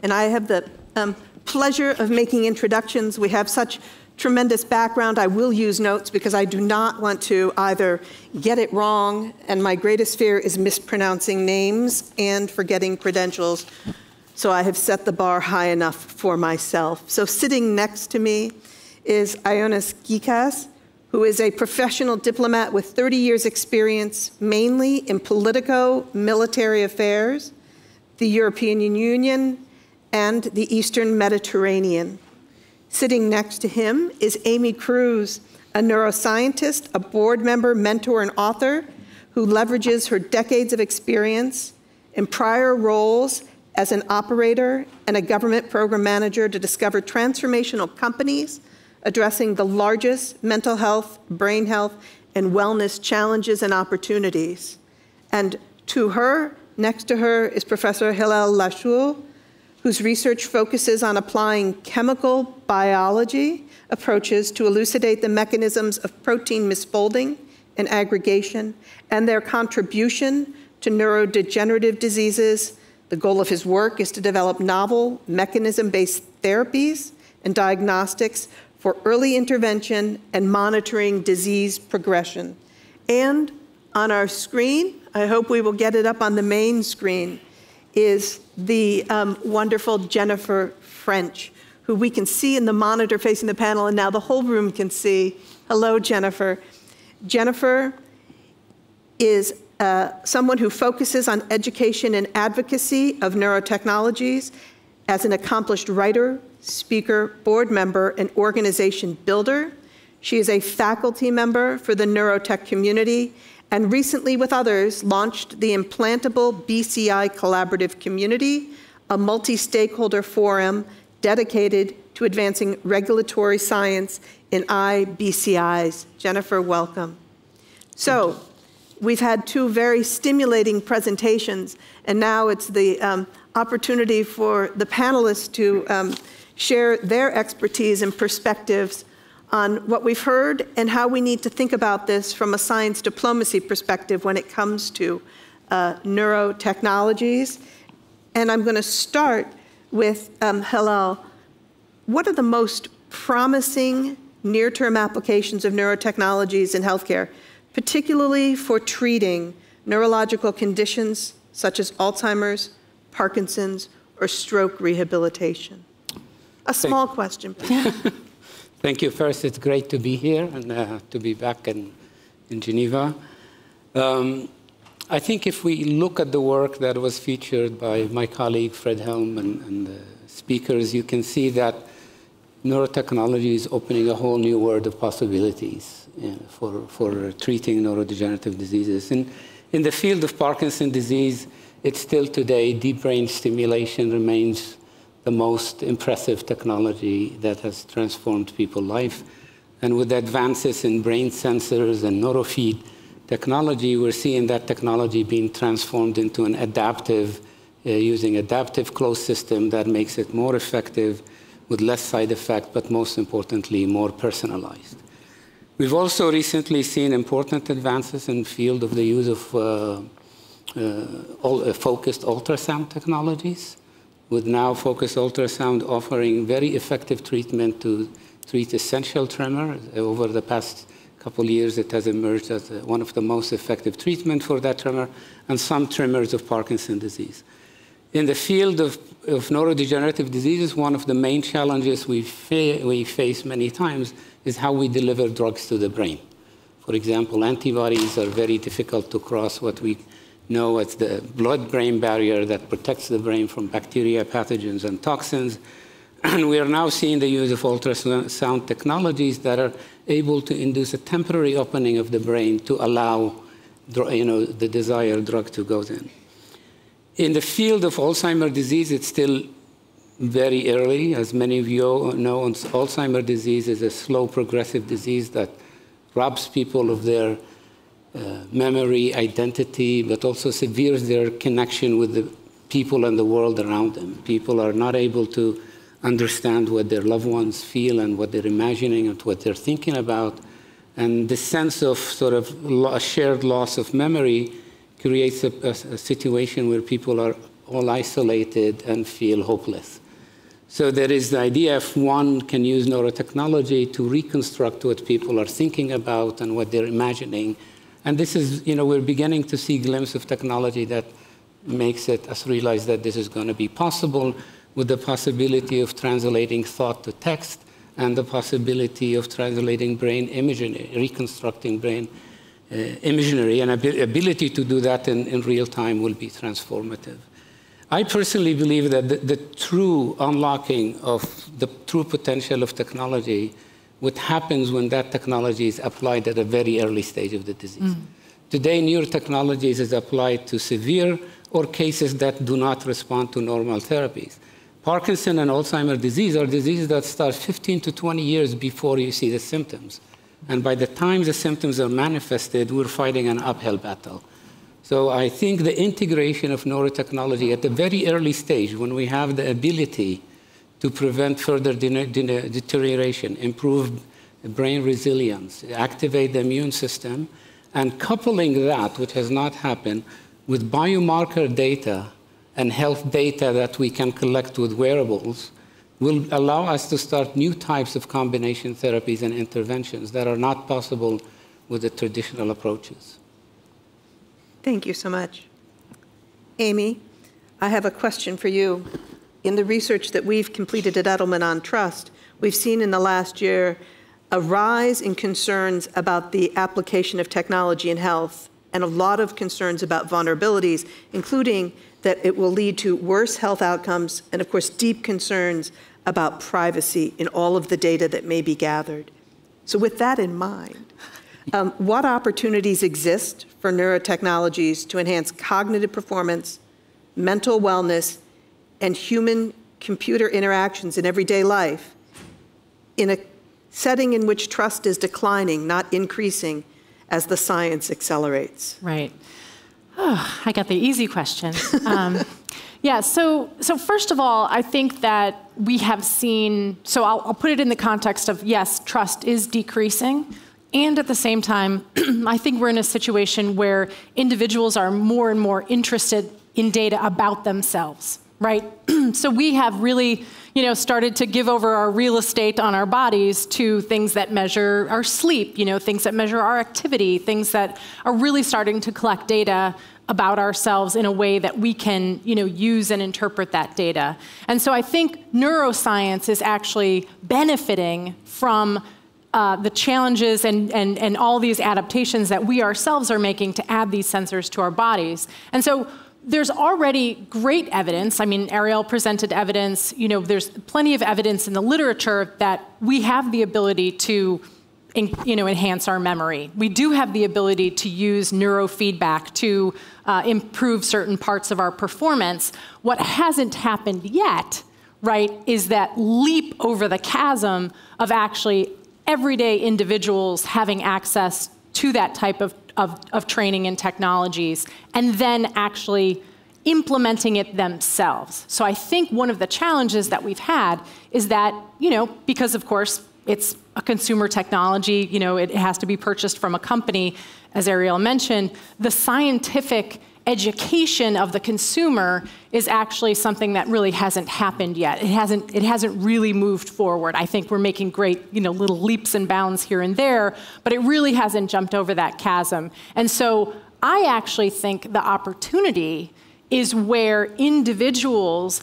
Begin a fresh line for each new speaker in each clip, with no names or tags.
and I have the pleasure of making introductions. We have such tremendous background. I will use notes because I do not want to either get it wrong, and my greatest fear is mispronouncing names and forgetting credentials. So I have set the bar high enough for myself. So sitting next to me is Ioannis Ghikas, who is a professional diplomat with 30 years experience, mainly in politico-military affairs, the European Union, and the Eastern Mediterranean. Sitting next to him is Amy Kruse, a neuroscientist, a board member, mentor, and author who leverages her decades of experience in prior roles as an operator and a government program manager to discover transformational companies addressing the largest mental health, brain health, and wellness challenges and opportunities. And to her, next to her, is Professor Hillel Lashul, whose research focuses on applying chemical biology approaches to elucidate the mechanisms of protein misfolding and aggregation and their contribution to neurodegenerative diseases. The goal of his work is to develop novel mechanism-based therapies and diagnostics for early intervention and monitoring disease progression. And on our screen, I hope we will get it up on the main screen, is the wonderful Jennifer French, who we can see in the monitor facing the panel, and now the whole room can see. Hello, Jennifer. Jennifer is someone who focuses on education and advocacy of neurotechnologies as an accomplished writer, speaker, board member, and organization builder. She is a faculty member for the Neurotech community, and recently, with others, launched the Implantable BCI Collaborative Community, a multi-stakeholder forum dedicated to advancing regulatory science in IBCIs. Jennifer, welcome. So, we've had two very stimulating presentations, and now it's the opportunity for the panelists to share their expertise and perspectives on what we've heard and how we need to think about this from a science diplomacy perspective when it comes to neurotechnologies. And I'm going to start with Hillel. What are the most promising near-term applications of neurotechnologies in healthcare, particularly for treating neurological conditions such as Alzheimer's, Parkinson's, or stroke rehabilitation? A small question, please.
Thank you. First, it's great to be here and to be back in Geneva. I think if we look at the work that was featured by my colleague Friedhelm and the speakers, you can see that neurotechnology is opening a whole new world of possibilities for treating neurodegenerative diseases. In the field of Parkinson's disease, it's still today, deep brain stimulation remains the most impressive technology that has transformed people's life. And with the advances in brain sensors and neurofeed technology, we're seeing that technology being transformed into an adaptive, using adaptive closed system that makes it more effective with less side effect, but most importantly, more personalized. We've also recently seen important advances in the field of the use of focused ultrasound technologies, with now focused ultrasound offering very effective treatment to treat essential tremor. Over the past couple of years, it has emerged as one of the most effective treatments for that tremor and some tremors of Parkinson's disease. In the field of neurodegenerative diseases, one of the main challenges we face many times is how we deliver drugs to the brain. For example, antibodies are very difficult to cross what we know as the blood-brain barrier that protects the brain from bacteria, pathogens, and toxins. And we are now seeing the use of ultrasound technologies that are able to induce a temporary opening of the brain to allow the desired drug to go in. In the field of Alzheimer's disease, it's still very early. As many of you know, Alzheimer's disease is a slow progressive disease that robs people of their memory, identity, but also severs their connection with the people and the world around them. People are not able to understand what their loved ones feel and what they're imagining and what they're thinking about. And the sense of sort of a shared loss of memory creates a situation where people are all isolated and feel hopeless. So there is the idea if one can use neurotechnology to reconstruct what people are thinking about and what they're imagining. And this is, we're beginning to see glimpses of technology that makes us realize that this is going to be possible, with the possibility of translating thought to text and the possibility of translating brain imagery, reconstructing brain imagery, and ability to do that in real time will be transformative. I personally believe that the true unlocking of the true potential of technology, what happens when that technology is applied at a very early stage of the disease. Today, neurotechnologies is applied to severe or cases that do not respond to normal therapies. Parkinson and Alzheimer's disease are diseases that start 15 to 20 years before you see the symptoms. And by the time the symptoms are manifested, we're fighting an uphill battle. So I think the integration of neurotechnology at the very early stage, when we have the ability to prevent further deterioration, improve brain resilience, activate the immune system, and coupling that, which has not happened, with biomarker data and health data that we can collect with wearables, will allow us to start new types of combination therapies and interventions that are not possible with the traditional approaches.
Thank you so much. Amy, I have a question for you. In the research that we've completed at Edelman on trust, we've seen in the last year a rise in concerns about the application of technology in health and a lot of concerns about vulnerabilities, including that it will lead to worse health outcomes and, of course, deep concerns about privacy in all of the data that may be gathered. So with that in mind, what opportunities exist for neurotechnologies to enhance cognitive performance, mental wellness, and human-computer interactions in everyday life in a setting in which trust is declining, not increasing, as the science accelerates?
Right. Oh, I got the easy question. Yeah, so first of all, I think that we have seen, so I'll put it in the context of, yes, trust is decreasing, and at the same time, I think we're in a situation where individuals are more and more interested in data about themselves, right? So we have really, started to give over our real estate on our bodies to things that measure our sleep, things that measure our activity, things that are really starting to collect data about ourselves in a way that we can, use and interpret that data. And so I think neuroscience is actually benefiting from the challenges and all these adaptations that we ourselves are making to add these sensors to our bodies. And so there's already great evidence. I mean, Ariel presented evidence. There's plenty of evidence in the literature that we have the ability to enhance our memory. We do have the ability to use neurofeedback to improve certain parts of our performance. What hasn't happened yet, right, is that leap over the chasm of actually everyday individuals having access to that type of training and technologies, and then actually implementing it themselves. So I think one of the challenges that we've had is that, because of course it's a consumer technology, it has to be purchased from a company, as Ariel mentioned, the scientific education of the consumer is actually something that really hasn't happened yet. It hasn't really moved forward. I think we're making great, little leaps and bounds here and there, but it really hasn't jumped over that chasm. And so I actually think the opportunity is where individuals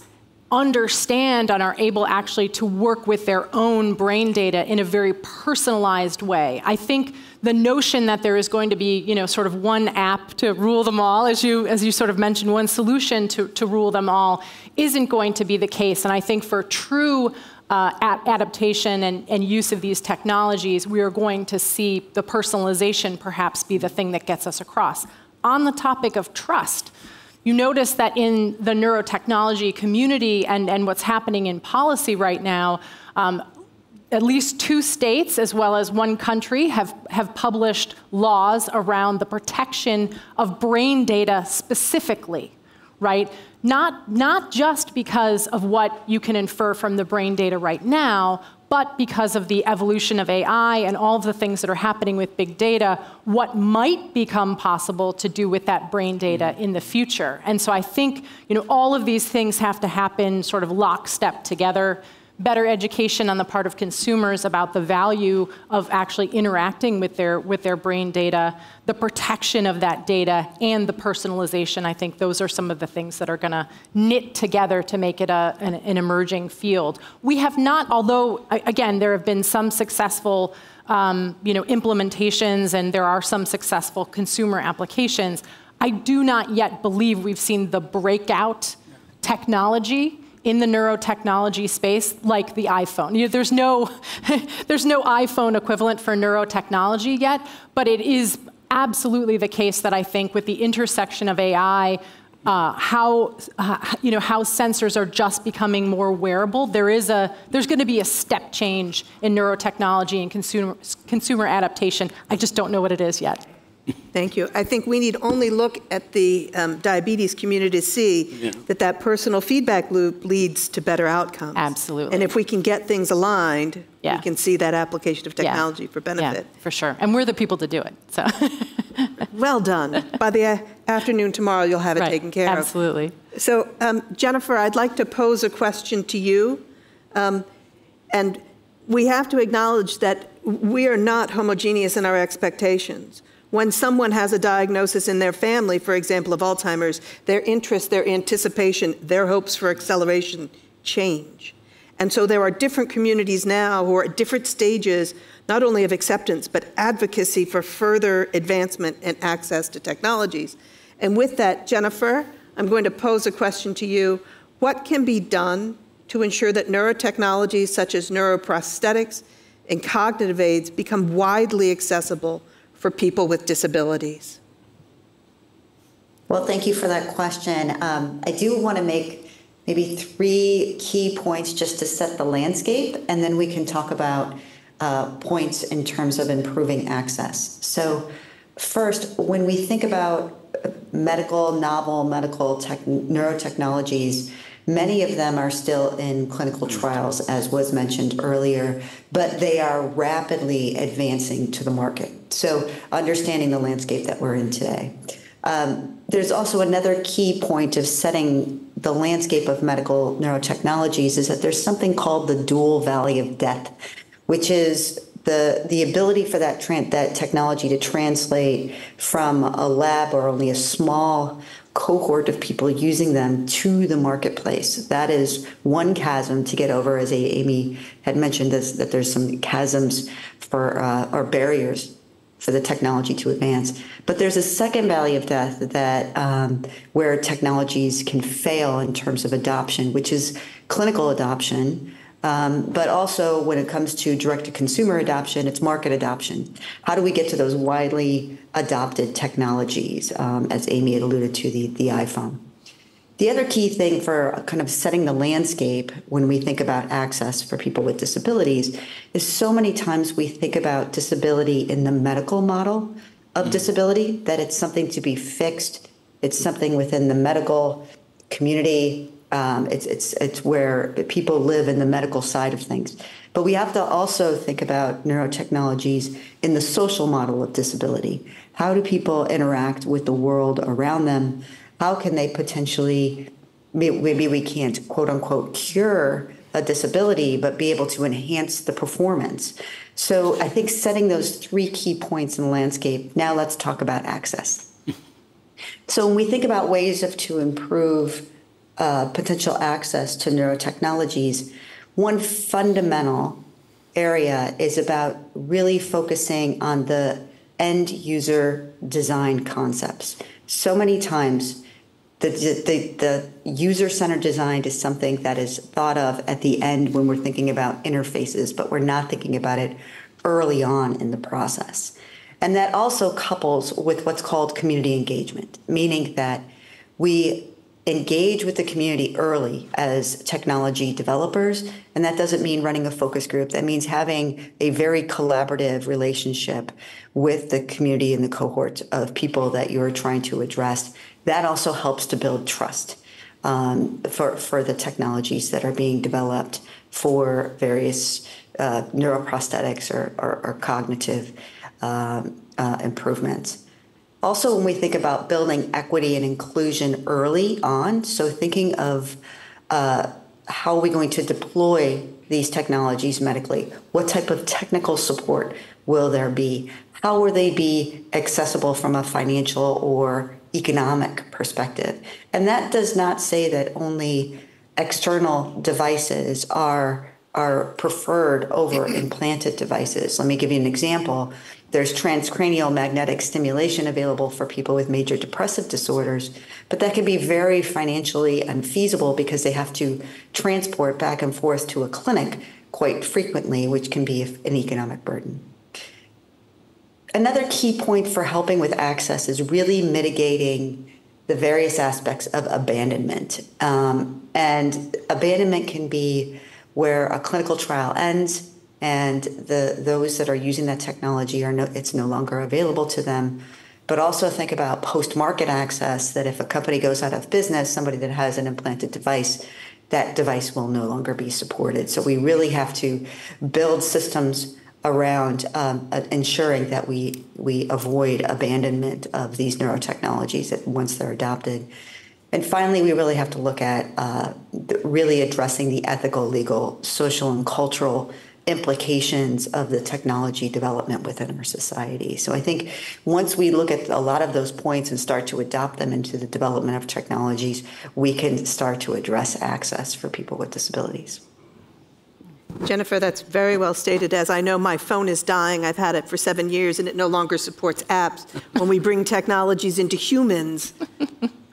understand and are able actually to work with their own brain data in a very personalized way. I think the notion that there is going to be, sort of one app to rule them all, as you sort of mentioned, one solution to rule them all, isn't going to be the case. And I think for true adaptation and use of these technologies, we are going to see the personalization perhaps be the thing that gets us across. On the topic of trust, you notice that in the neurotechnology community and what's happening in policy right now, at least 2 states, as well as 1 country, have published laws around the protection of brain data specifically, right? Not just because of what you can infer from the brain data right now, but because of the evolution of AI and all of the things that are happening with big data, what might become possible to do with that brain data in the future. And so I think, all of these things have to happen sort of lockstep together. Better education on the part of consumers about the value of actually interacting with their brain data, the protection of that data, and the personalization. I think those are some of the things that are going to knit together to make it an emerging field. We have not, although, again, there have been some successful implementations, and there are some successful consumer applications, I do not yet believe we've seen the breakout technology in the neurotechnology space like the iPhone. There's no iPhone equivalent for neurotechnology yet, but it is absolutely the case that I think with the intersection of AI, how sensors are just becoming more wearable, there's going to be a step change in neurotechnology and consumer adaptation. I just don't know what it is yet.
Thank you. I think we need only look at the diabetes community to see that personal feedback loop leads to better outcomes.
Absolutely.
And if we can get things aligned, we can see that application of technology for benefit.
Yeah, for sure. And we're the people to do it. So.
Well done. By the afternoon tomorrow, you'll have it taken care of.
Absolutely.
So, Jennifer, I'd like to pose a question to you. And we have to acknowledge that we are not homogeneous in our expectations. When someone has a diagnosis in their family, for example, of Alzheimer's, their interest, their anticipation, their hopes for acceleration change. And so there are different communities now who are at different stages, not only of acceptance, but advocacy for further advancement and access to technologies. And with that, Jennifer, I'm going to pose a question to you. What can be done to ensure that neurotechnologies such as neuroprosthetics and cognitive aids become widely accessible for people with disabilities?
Well, thank you for that question. I do want to make maybe 3 key points just to set the landscape, and then we can talk about points in terms of improving access. So first, when we think about novel medical neurotechnologies, many of them are still in clinical trials, as was mentioned earlier, but they are rapidly advancing to the market. So understanding the landscape that we're in today. There's also another key point of setting the landscape of medical neurotechnologies is that there's something called the dual valley of death, which is the ability for that technology to translate from a lab or only a small cohort of people using them to the marketplace. That is one chasm to get over, as Amy had mentioned, that there's some chasms for or barriers for the technology to advance. But there's a second valley of death that where technologies can fail in terms of adoption, which is clinical adoption. But also when it comes to direct-to-consumer adoption, it's market adoption. How do we get to those widely adopted technologies, as Amy had alluded to, the iPhone? The other key thing for kind of setting the landscape when we think about access for people with disabilities is so many times we think about disability in the medical model of disability, that it's something to be fixed, it's something within the medical community, it's where people live in the medical side of things. But we have to also think about neurotechnologies in the social model of disability. How do people interact with the world around them? How can they potentially, maybe we can't quote unquote cure a disability, but be able to enhance the performance? So I think setting those 3 key points in the landscape, now let's talk about access. So when we think about ways to improve potential access to neurotechnologies, one fundamental area is about really focusing on the end user design concepts. So many times, the user-centered design is something that is thought of at the end when we're thinking about interfaces, but we're not thinking about it early on in the process. And that also couples with what's called community engagement, meaning that we engage with the community early as technology developers, and that doesn't mean running a focus group. That means having a very collaborative relationship with the community and the cohort of people that you're trying to address. That also helps to build trust for the technologies that are being developed for various neuroprosthetics or cognitive improvements. Also, when we think about building equity and inclusion early on, so thinking of how are we going to deploy these technologies medically? What type of technical support will there be? How will they be accessible from a financial or economic perspective? And that does not say that only external devices are preferred over implanted devices. Let me give you an example. There's transcranial magnetic stimulation available for people with major depressive disorders, but that can be very financially unfeasible because they have to transport back and forth to a clinic quite frequently, which can be an economic burden. Another key point for helping with access is really mitigating the various aspects of abandonment. And abandonment can be where a clinical trial ends and those that are using that technology it's no longer available to them. But also think about post-market access, that if a company goes out of business, somebody that has an implanted device, that device will no longer be supported. So we really have to build systems around ensuring that we avoid abandonment of these neurotechnologies once they're adopted. And finally, we really have to look at really addressing the ethical, legal, social, and cultural implications of the technology development within our society. So I think once we look at a lot of those points and start to adopt them into the development of technologies, we can start to address access for people with disabilities.
Jennifer, that's very well stated. As I know, my phone is dying. I've had it for 7 years, and it no longer supports apps. When we bring technologies into humans,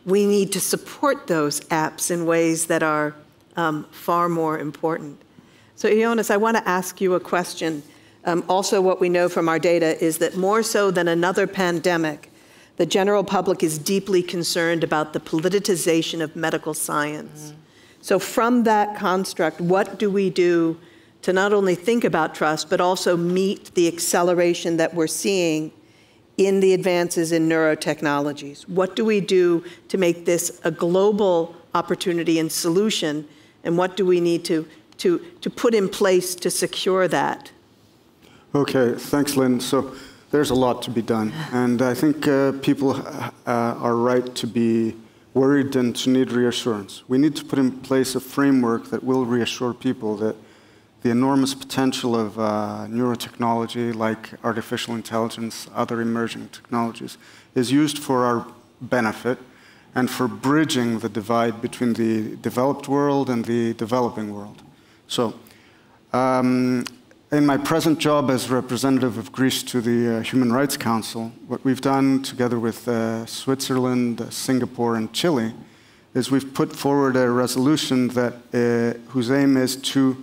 we need to support those apps in ways that are far more important. So, Ioannis, I want to ask you a question. Also, what we know from our data is that more so than another pandemic, the general public is deeply concerned about the politicization of medical science. So from that construct, what do we do to not only think about trust, but also meet the acceleration that we're seeing in the advances in neurotechnologies? What do we do to make this a global opportunity and solution? And what do we need to put in place to secure that?
Okay, thanks, Lynn. So there's a lot to be done. And I think people are right to be worried and to need reassurance. We need to put in place a framework that will reassure people that the enormous potential of neurotechnology, like artificial intelligence, other emerging technologies, is used for our benefit and for bridging the divide between the developed world and the developing world. So, in my present job as representative of Greece to the Human Rights Council, what we've done together with Switzerland, Singapore, and Chile is we've put forward a resolution that, whose aim is to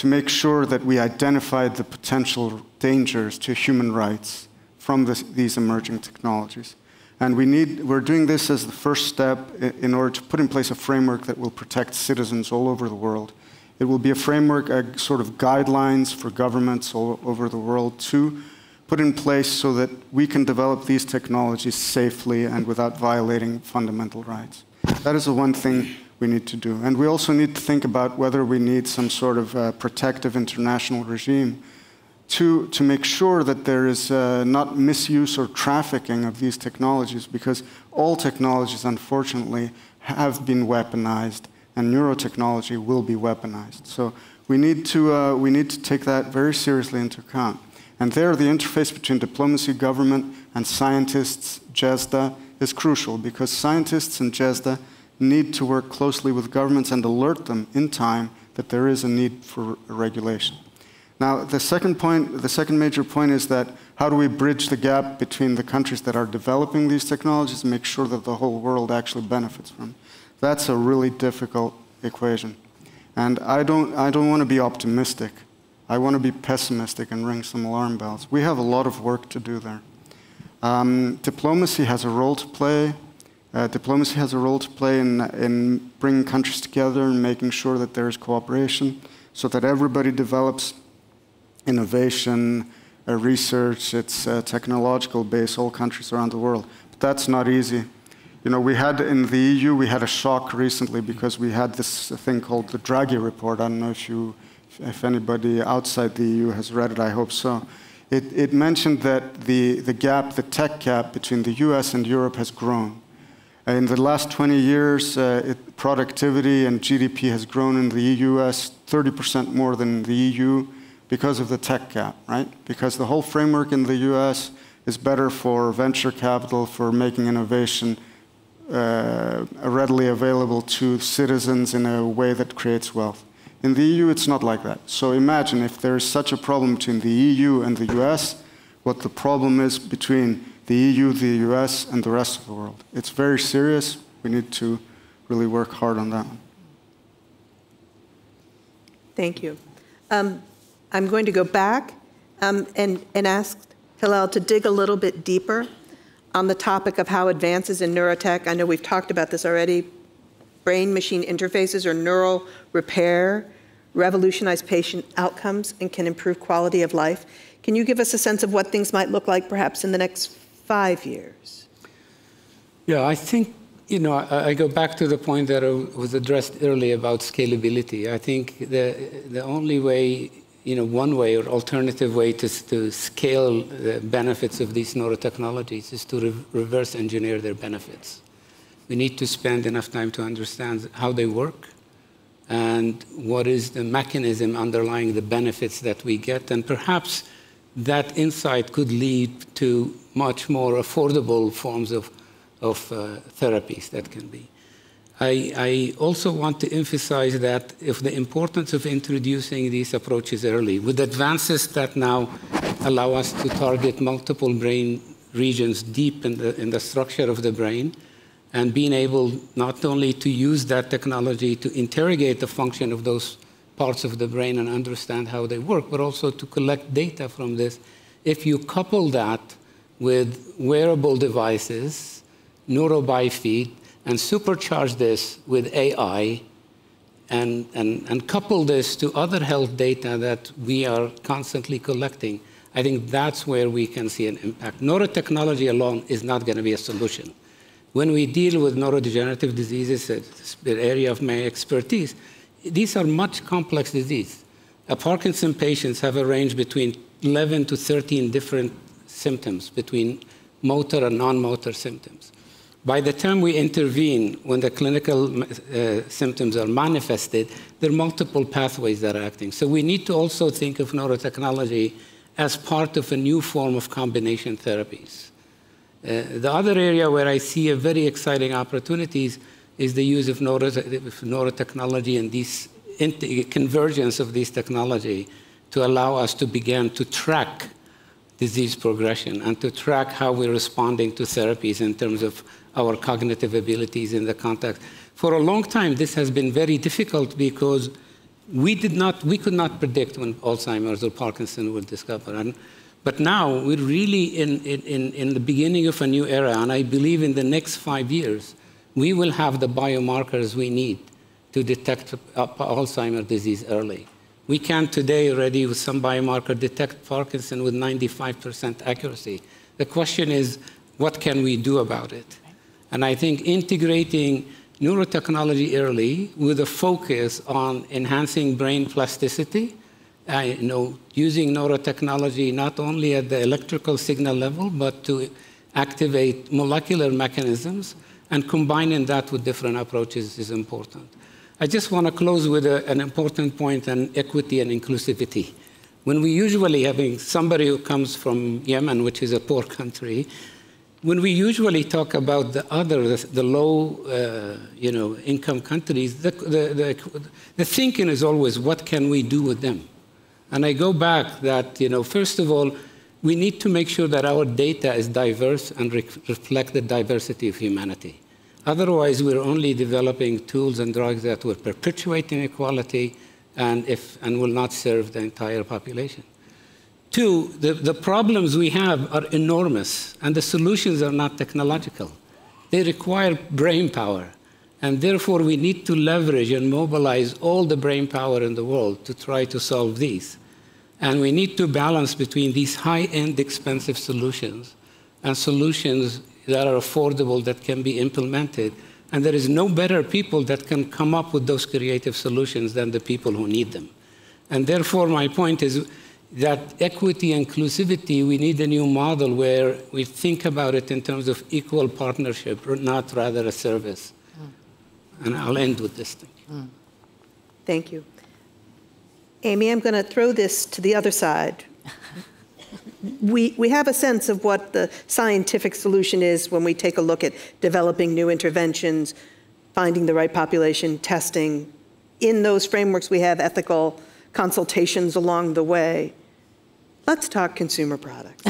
make sure that we identify the potential dangers to human rights from these emerging technologies. And we're doing this as the first step in order to put in place a framework that will protect citizens all over the world. It will be a framework, a sort of guidelines for governments all over the world to put in place so that we can develop these technologies safely and without violating fundamental rights. That is the one thing we need to do. And we also need to think about whether we need some sort of protective international regime to make sure that there is not misuse or trafficking of these technologies, because all technologies, unfortunately, have been weaponized, and neurotechnology will be weaponized. So we need to take that very seriously into account. And there, the interface between diplomacy, government, and scientists, GESDA, is crucial, because scientists and GESDA need to work closely with governments and alert them in time that there is a need for regulation. Now, the second major point is that how do we bridge the gap between the countries that are developing these technologies and make sure that the whole world actually benefits from it? That's a really difficult equation. And I don't want to be optimistic. I want to be pessimistic and ring some alarm bells. We have a lot of work to do there. Diplomacy has a role to play. Diplomacy has a role to play in bringing countries together and making sure that there is cooperation so that everybody develops innovation, research, its technological base, all countries around the world. But that's not easy. You know, we had in the EU, we had a shock recently because we had this thing called the Draghi report. I don't know if you If anybody outside the EU has read it, I hope so. It mentioned that the gap, the tech gap between the US and Europe has grown. In the last 20 years, productivity and GDP has grown in the US 30% more than the EU because of the tech gap, right? Because the whole framework in the US is better for venture capital, for making innovation readily available to citizens in a way that creates wealth. In the EU, it's not like that. So imagine if there is such a problem between the EU and the US, what the problem is between the EU, the US, and the rest of the world. It's very serious. We need to really work hard on that one.
Thank you. I'm going to go back and ask Hillel to dig a little bit deeper on the topic of how advances in neurotech, I know we've talked about this already, brain-machine interfaces or neural repair revolutionize patient outcomes and can improve quality of life. Can you give us a sense of what things might look like perhaps in the next 5 years?
Yeah, I think, I go back to the point that was addressed earlier about scalability. I think the only way, one way or alternative way to scale the benefits of these neurotechnologies is to reverse engineer their benefits. We need to spend enough time to understand how they work and what is the mechanism underlying the benefits that we get. And perhaps that insight could lead to much more affordable forms of therapies that can be. I also want to emphasize that if the importance of introducing these approaches early, with advances that now allow us to target multiple brain regions deep in the structure of the brain, and being able not only to use that technology to interrogate the function of those parts of the brain and understand how they work, but also to collect data from this. If you couple that with wearable devices, neurobiofeed, and supercharge this with AI, and couple this to other health data that we are constantly collecting, I think that's where we can see an impact. Neurotechnology alone is not going to be a solution. When we deal with neurodegenerative diseases, it's the area of my expertise, these are much complex diseases. Parkinson's patients have a range between 11 to 13 different symptoms, between motor and non-motor symptoms. By the time we intervene, when the clinical symptoms are manifested, there are multiple pathways that are acting. So we need to also think of neurotechnology as part of a new form of combination therapies. The other area where I see a very exciting opportunities is the use of neurotechnology and this convergence of this technology to allow us to begin to track disease progression and to track how we're responding to therapies in terms of our cognitive abilities in the context. For a long time, this has been very difficult because we could not predict when Alzheimer's or Parkinson's would discover. But now we're really in the beginning of a new era, and I believe in the next 5 years, we will have the biomarkers we need to detect Alzheimer's disease early. We can today already, with some biomarker, detect Parkinson with 95% accuracy. The question is, what can we do about it? And I think integrating neurotechnology early with a focus on enhancing brain plasticity, using neurotechnology not only at the electrical signal level, but to activate molecular mechanisms, and combining that with different approaches is important. I just want to close with an important point on equity and inclusivity. When we usually having somebody who comes from Yemen, which is a poor country, when we usually talk about the low, income countries, the thinking is always, what can we do with them? And I go back that, first of all, we need to make sure that our data is diverse and reflect the diversity of humanity. Otherwise, we're only developing tools and drugs that will perpetuate inequality and will not serve the entire population. Two, the problems we have are enormous, and the solutions are not technological. They require brain power. And therefore, we need to leverage and mobilize all the brain power in the world to try to solve these. And we need to balance between these high-end, expensive solutions and solutions that are affordable, that can be implemented. And there is no better people that can come up with those creative solutions than the people who need them. And therefore, my point is that equity, inclusivity, we need a new model where we think about it in terms of equal partnership, not rather a service. And I'll end with this thing.
Thank you. Amy, I'm going to throw this to the other side. We have a sense of what the scientific solution is when we take a look at developing new interventions, finding the right population, testing. In those frameworks, we have ethical consultations along the way. Let's talk consumer products.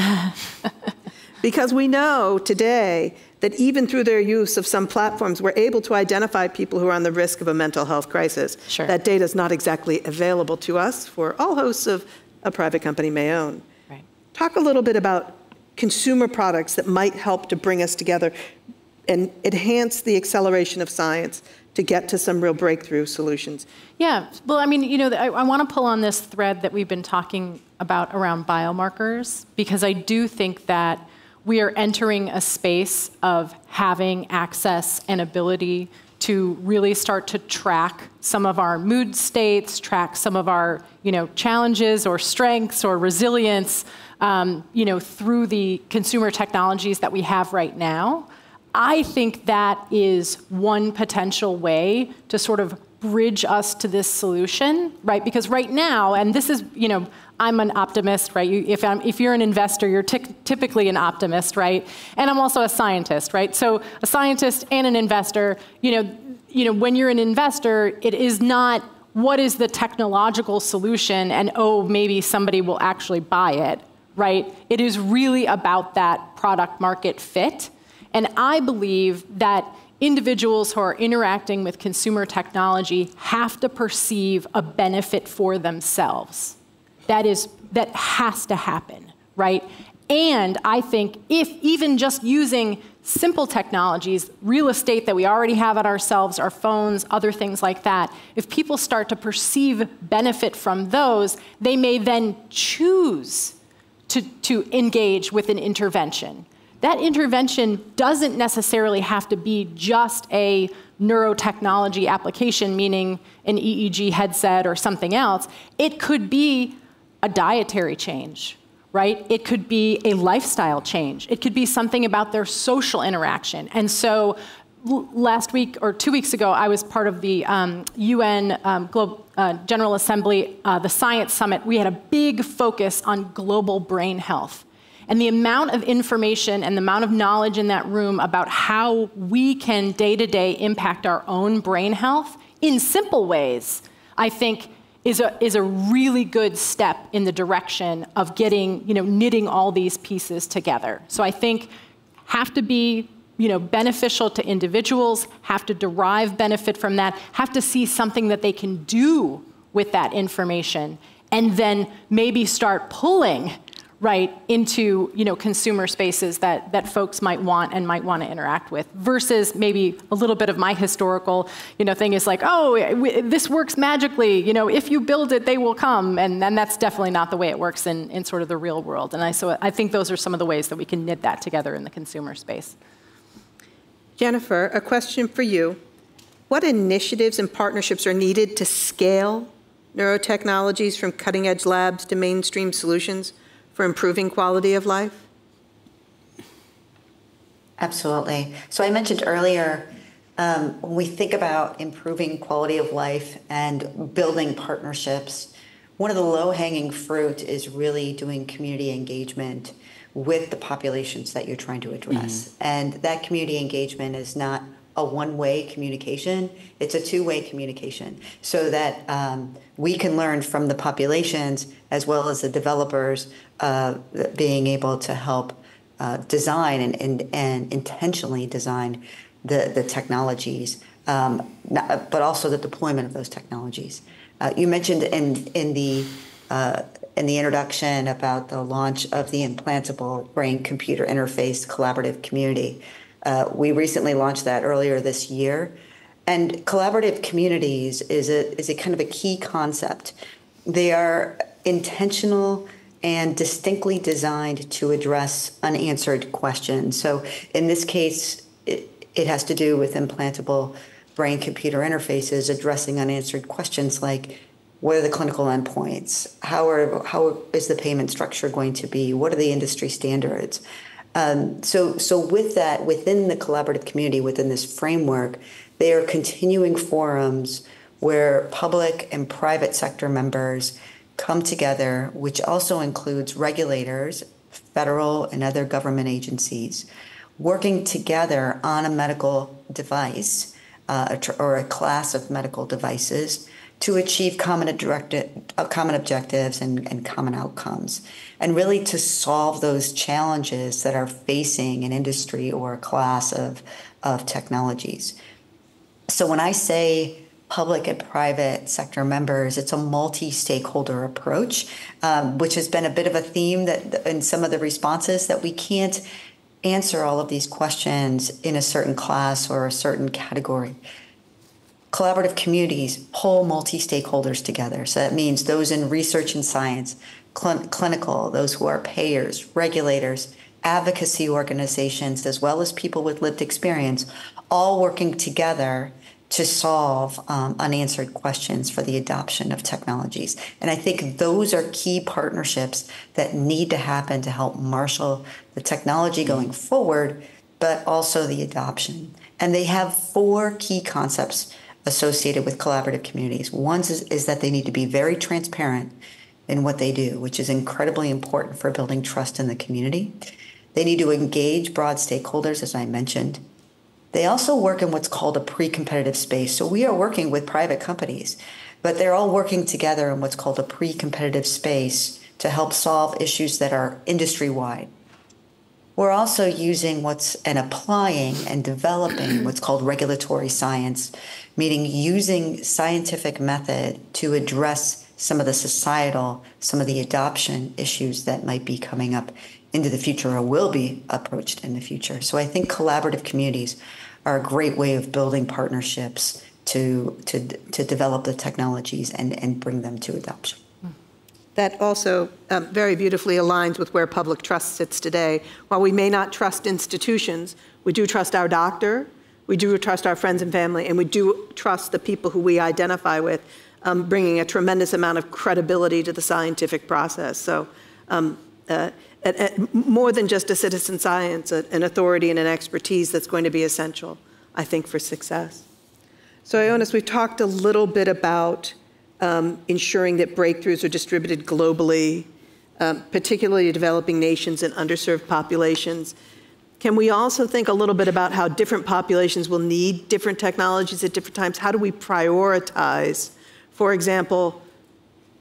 Because we know today that even through their use of some platforms, we're able to identify people who are on the risk of a mental health crisis.
Sure.
That data is not exactly available to us for all hosts of a private company may own.
Right.
Talk a little bit about consumer products that might help to bring us together and enhance the acceleration of science to get to some real breakthrough solutions.
Yeah, well, I mean, you know, I want to pull on this thread that we've been talking about around biomarkers, because I do think that we are entering a space of having access and ability to really start to track some of our mood states, track some of our, you know, challenges or strengths or resilience, you know, through the consumer technologies that we have right now. I think that is one potential way to sort of bridge us to this solution, right? Because right now, and this is, you know, I'm an optimist, right? If you're an investor, you're typically an optimist, right? And I'm also a scientist, right? So a scientist and an investor, you know, when you're an investor, it is not what is the technological solution and, oh, maybe somebody will actually buy it, right? It is really about that product market fit. And I believe that individuals who are interacting with consumer technology have to perceive a benefit for themselves. That has to happen, right? And I think if even just using simple technologies, real estate that we already have at ourselves, our phones, other things like that, if people start to perceive benefit from those, they may then choose to engage with an intervention. That intervention doesn't necessarily have to be just a neurotechnology application, meaning an EEG headset or something else. It could be a dietary change, right? It could be a lifestyle change. It could be something about their social interaction. And so last week or 2 weeks ago, I was part of the UN General Assembly, the Science Summit. We had a big focus on global brain health. And the amount of information and the amount of knowledge in that room about how we can day-to-day impact our own brain health in simple ways, I think is a really good step in the direction of getting, you know, knitting all these pieces together. So I think have to be, you know, beneficial to individuals, have to derive benefit from that, have to see something that they can do with that information, and then maybe start pulling right into, you know, consumer spaces that folks might want to interact with, versus maybe a little bit of my historical, you know, thing is like, oh, this works magically, you know, if you build it, they will come, and that's definitely not the way it works in sort of the real world. And so I think those are some of the ways that we can knit that together in the consumer space.
Jennifer, a question for you. What initiatives and partnerships are needed to scale neurotechnologies from cutting-edge labs to mainstream solutions for improving quality of life?
Absolutely. So I mentioned earlier, when we think about improving quality of life and building partnerships, one of the low-hanging fruit is really doing community engagement with the populations that you're trying to address. Mm-hmm. And that community engagement is not a one-way communication, it's a two-way communication, so that we can learn from the populations as well as the developers being able to help design and intentionally design the technologies, but also the deployment of those technologies. You mentioned in the introduction about the launch of the implantable brain-computer interface collaborative community. We recently launched that earlier this year. And collaborative communities is a kind of a key concept. They are intentional and distinctly designed to address unanswered questions. So in this case, it has to do with implantable brain-computer interfaces addressing unanswered questions like, What are the clinical endpoints? How is the payment structure going to be? What are the industry standards? So with that, within the collaborative community, within this framework, they are continuing forums where public and private sector members come together, which also includes regulators, federal and other government agencies, working together on a medical device or a class of medical devices to achieve common objectives and common outcomes, and really to solve those challenges that are facing an industry or a class of technologies. So when I say public and private sector members, it's a multi-stakeholder approach, which has been a bit of a theme that in some of the responses, that we can't answer all of these questions in a certain class or a certain category. Collaborative communities pull multi-stakeholders together. So that means those in research and science, clinical, those who are payers, regulators, advocacy organizations, as well as people with lived experience, all working together to solve unanswered questions for the adoption of technologies. And I think those are key partnerships that need to happen to help marshal the technology going forward, but also the adoption. And they have 4 key concepts associated with collaborative communities. One is that they need to be very transparent in what they do, which is incredibly important for building trust in the community. They need to engage broad stakeholders, as I mentioned. They also work in what's called a pre-competitive space. So we are working with private companies, but they're all working together in what's called a pre-competitive space to help solve issues that are industry-wide. We're also using and applying and developing what's called regulatory science, meaning using scientific method to address some of the societal, some of the adoption issues that might be coming up into the future or will be approached in the future. So I think collaborative communities are a great way of building partnerships to develop the technologies and bring them to adoption.
That also very beautifully aligns with where public trust sits today. While we may not trust institutions, we do trust our doctor, we do trust our friends and family, and we do trust the people who we identify with, bringing a tremendous amount of credibility to the scientific process. So more than just a citizen science, an authority and an expertise that's going to be essential, I think, for success. So Ioannis, we've talked a little bit about ensuring that breakthroughs are distributed globally, particularly developing nations and underserved populations. Can we also think a little bit about how different populations will need different technologies at different times? How do we prioritize, for example,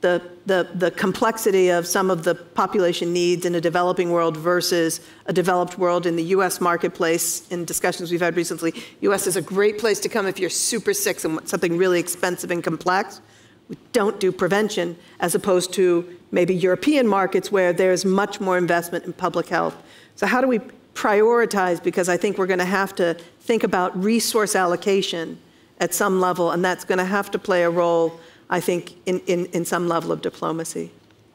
the complexity of some of the population needs in a developing world versus a developed world in the US marketplace? In discussions we've had recently, US is a great place to come if you're super sick and want something really expensive and complex. We don't do prevention, as opposed to maybe European markets where there's much more investment in public health. So how do we prioritize? Because I think we're going to have to think about resource allocation at some level, and that's going to have to play a role, I think, in some level of diplomacy.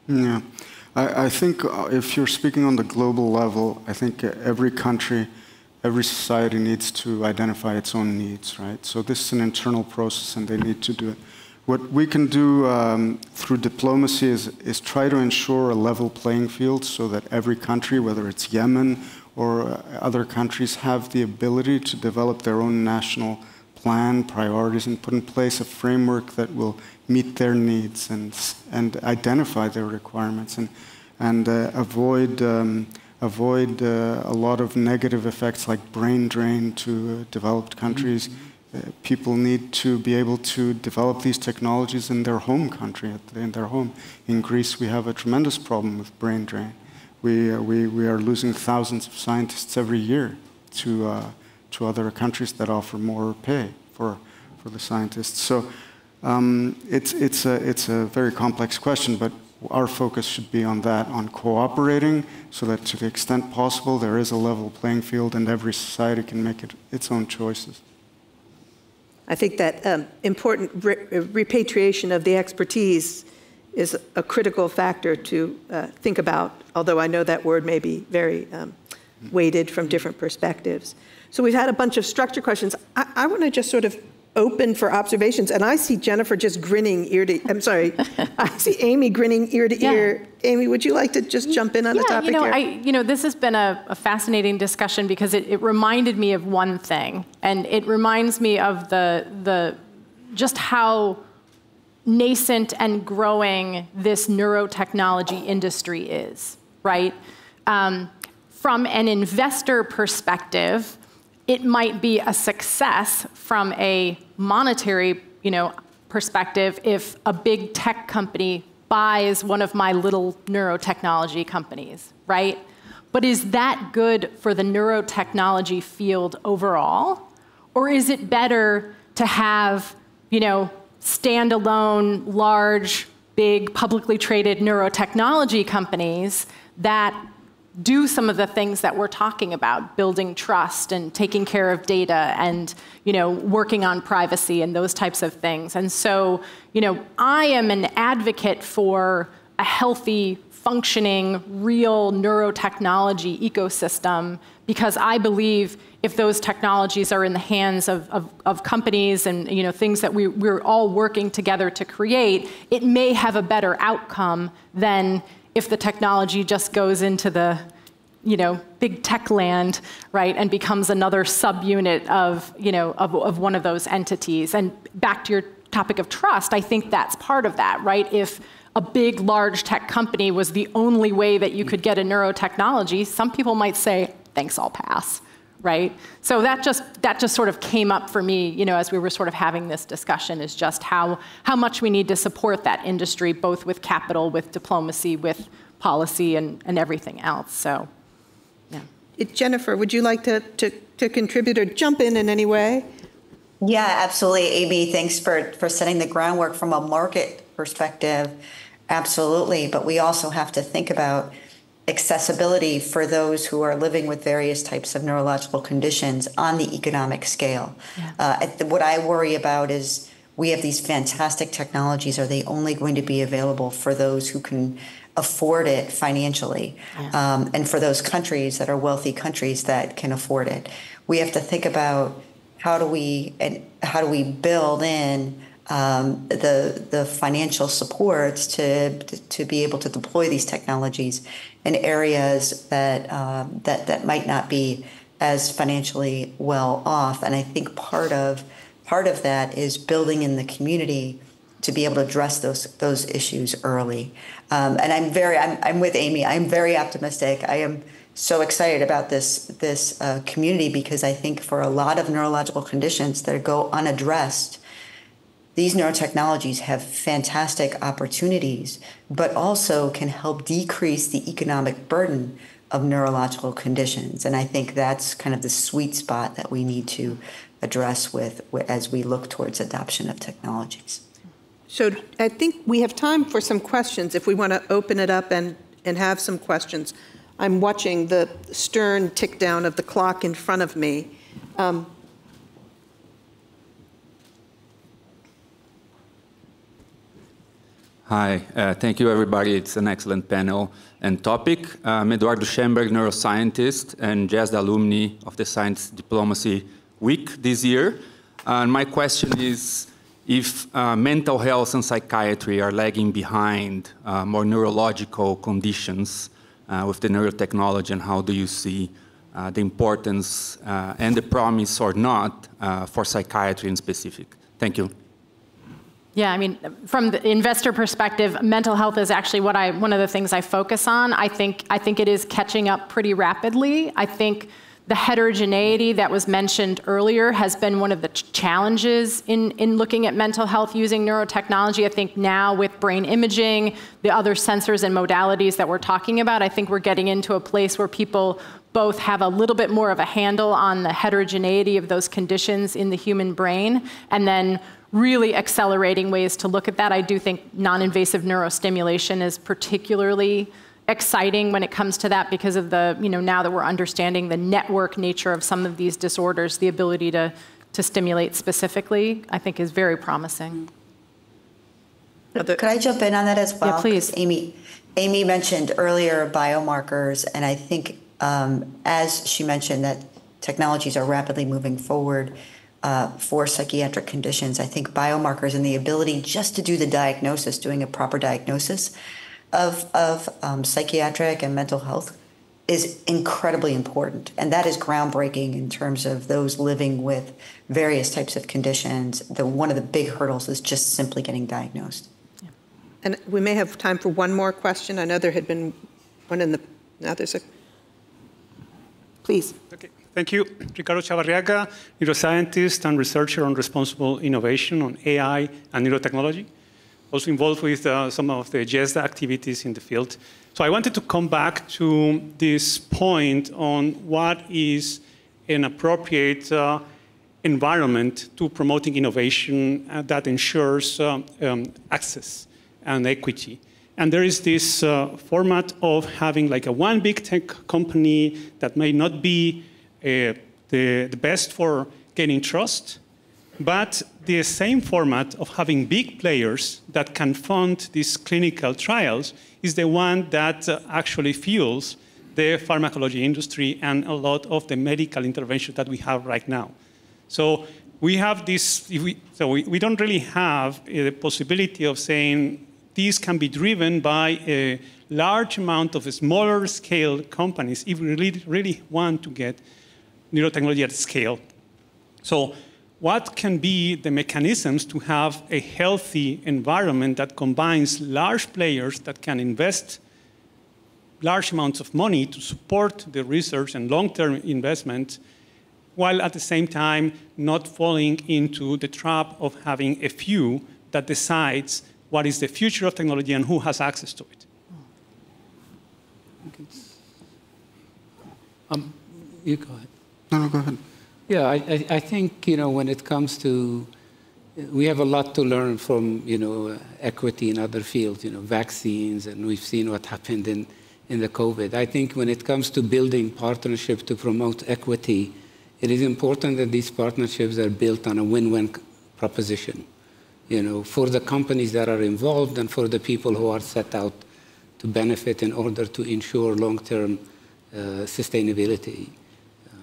Yeah, I think if you're speaking on the global level, I think every country, every society needs to identify its own needs, right? So this is an internal process, and they need to do it. What we can do through diplomacy is try to ensure a level playing field so that every country, whether it's Yemen or other countries, have the ability to develop their own national plan, priorities, and put in place a framework that will meet their needs and identify their requirements and avoid a lot of negative effects like brain drain to developed countries. People need to be able to develop these technologies in their home country, in their home. In Greece, we have a tremendous problem with brain drain. We are losing thousands of scientists every year to other countries that offer more pay for the scientists. So it's a very complex question, but our focus should be on that, on cooperating, so that to the extent possible there is a level playing field and every society can make its own choices.
I think that important repatriation of the expertise is a critical factor to think about, although I know that word may be very weighted from different perspectives. So we've had a bunch of structure questions. I want to just sort of open for observations. And I see Jennifer just grinning ear to, I'm sorry, I see Amy grinning ear to ear. Amy, would you like to just jump in on the topic here?
This has been a fascinating discussion because it reminded me of one thing. And it reminds me of the just how nascent and growing this neurotechnology industry is, right? From an investor perspective, it might be a success from a monetary, perspective if a big tech company buys one of my little neurotechnology companies, right? But is that good for the neurotechnology field overall? Or is it better to have, standalone, large, big, publicly traded neurotechnology companies that do some of the things that we're talking about, building trust and taking care of data and, working on privacy and those types of things. And so, I am an advocate for a healthy, functioning, real neurotechnology ecosystem because I believe if those technologies are in the hands of companies and, things that we're all working together to create, it may have a better outcome than if the technology just goes into the, big tech land, right, and becomes another subunit of one of those entities. And back to your topic of trust, I think that's part of that, right? If a big, large tech company was the only way that you could get a neurotechnology, some people might say, thanks, I'll pass, right? So that just sort of came up for me, as we were sort of having this discussion, is just how much we need to support that industry, both with capital, with diplomacy, with policy, and everything else. So, yeah.
Jennifer, would you like to contribute or jump in any way?
Yeah, absolutely, Amy. Thanks for setting the groundwork from a market perspective. Absolutely, but we also have to think about accessibility for those who are living with various types of neurological conditions on the economic scale. Yeah. What I worry about is we have these fantastic technologies. Are they only going to be available for those who can afford it financially? Yeah. And for those countries that are wealthy countries that can afford it? We have to think about how do we build in the financial supports to be able to deploy these technologies in areas that might not be as financially well off. And I think part of that is building in the community to be able to address those issues early. And I'm with Amy. I'm very optimistic. I am so excited about this community because I think for a lot of neurological conditions that go unaddressed, these neurotechnologies have fantastic opportunities, but also can help decrease the economic burden of neurological conditions. And I think that's kind of the sweet spot that we need to address as we look towards adoption of technologies.
So I think we have time for some questions if we want to open it up and have some questions. I'm watching the stern tick down of the clock in front of me.
Hi, thank you everybody. It's an excellent panel and topic. I'm Eduardo Schemberg, neuroscientist and GESDA alumni of the Science Diplomacy Week this year. And my question is if mental health and psychiatry are lagging behind more neurological conditions with the neurotechnology, and how do you see the importance and the promise or not for psychiatry in specific? Thank you.
Yeah, I mean, from the investor perspective, mental health is actually one of the things I focus on. I think it is catching up pretty rapidly. I think the heterogeneity that was mentioned earlier has been one of the challenges in looking at mental health using neurotechnology. I think now with brain imaging, the other sensors and modalities that we're talking about, I think we're getting into a place where people both have a little bit more of a handle on the heterogeneity of those conditions in the human brain, and then really accelerating ways to look at that. I do think non-invasive neurostimulation is particularly exciting when it comes to that because of the, now that we're understanding the network nature of some of these disorders, the ability to stimulate specifically, I think is very promising.
Could I jump in on that as well?
Yeah, please.
Amy mentioned earlier biomarkers, and I think as she mentioned that technologies are rapidly moving forward, for psychiatric conditions. I think biomarkers and the ability just to do the diagnosis, doing a proper diagnosis of psychiatric and mental health is incredibly important. And that is groundbreaking in terms of those living with various types of conditions. One of the big hurdles is just simply getting diagnosed.
Yeah. And we may have time for one more question. I know there had been one in the, now there's a, please.
Okay. Thank you. Ricardo Chavarriaga, neuroscientist and researcher on responsible innovation on AI and neurotechnology. Also involved with some of the GESDA activities in the field. So I wanted to come back to this point on what is an appropriate environment to promoting innovation that ensures access and equity. And there is this format of having like a one big tech company that may not be the best for gaining trust, but the same format of having big players that can fund these clinical trials is the one that actually fuels the pharmacology industry and a lot of the medical intervention that we have right now. So we have this, we don't really have the possibility of saying these can be driven by a large amount of smaller scale companies if we really want to get neurotechnology at scale. So what can be the mechanisms to have a healthy environment that combines large players that can invest large amounts of money to support the research and long-term investment, while at the same time not falling into the trap of having a few that decides what is the future of technology and who has access to it?
You go ahead.
No, go ahead.
Yeah, I think, when it comes to, we have a lot to learn from, equity in other fields, vaccines, and we've seen what happened in the COVID. I think when it comes to building partnerships to promote equity, it is important that these partnerships are built on a win-win proposition, for the companies that are involved and for the people who are set out to benefit in order to ensure long-term sustainability.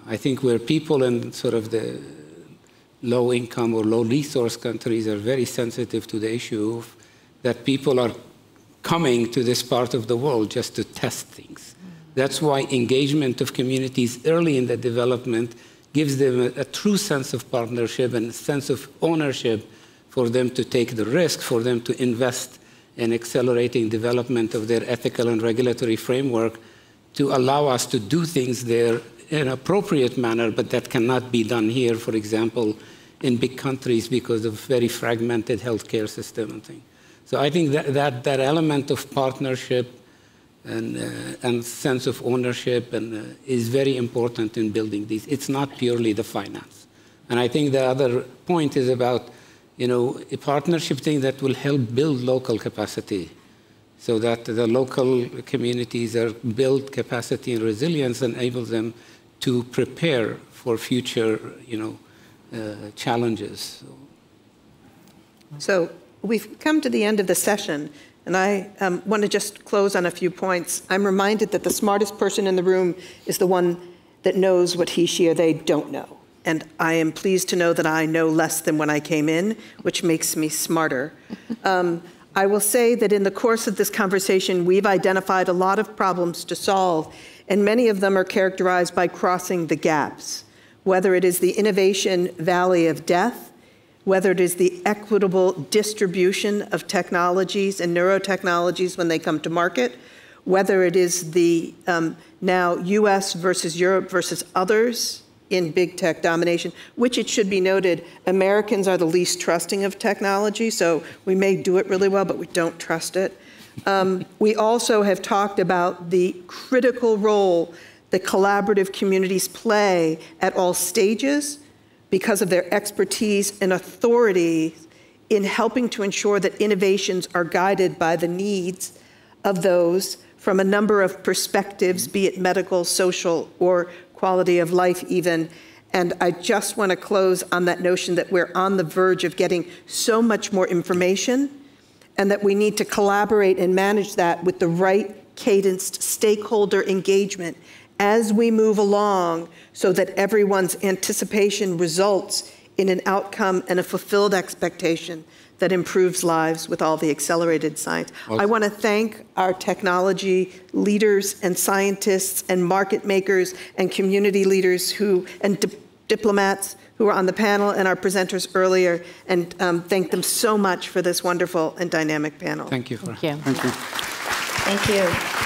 I think where people in sort of the low-income or low-resource countries are very sensitive to the issue of that people are coming to this part of the world just to test things. That's why engagement of communities early in the development gives them a true sense of partnership and a sense of ownership for them to take the risk, for them to invest in accelerating development of their ethical and regulatory framework to allow us to do things there in an appropriate manner, but that cannot be done here, for example, in big countries because of very fragmented healthcare system and things. So I think that element of partnership and sense of ownership is very important in building these. It's not purely the finance. And I think the other point is about, a partnership thing that will help build local capacity, so that the local communities are build capacity and resilience and enable them to prepare for future, challenges.
So we've come to the end of the session, and I want to just close on a few points. I'm reminded that the smartest person in the room is the one that knows what he, she, or they don't know. And I am pleased to know that I know less than when I came in, which makes me smarter. I will say that in the course of this conversation, we've identified a lot of problems to solve, and many of them are characterized by crossing the gaps, whether it is the innovation valley of death, whether it is the equitable distribution of technologies and neurotechnologies when they come to market, whether it is the now US versus Europe versus others in big tech domination, which it should be noted, Americans are the least trusting of technology, so we may do it really well, but we don't trust it. We also have talked about the critical role that collaborative communities play at all stages because of their expertise and authority in helping to ensure that innovations are guided by the needs of those from a number of perspectives, be it medical, social, or quality of life even. And I just want to close on that notion that we're on the verge of getting so much more information and that we need to collaborate and manage that with the right cadenced stakeholder engagement as we move along so that everyone's anticipation results in an outcome and a fulfilled expectation that improves lives with all the accelerated science.
Well,
I want to thank our technology leaders and scientists and market makers and community leaders and diplomats who were on the panel and our presenters earlier, and thank them so much for this wonderful and dynamic panel.
Thank you.
Thank you.
Thank you.
Thank you.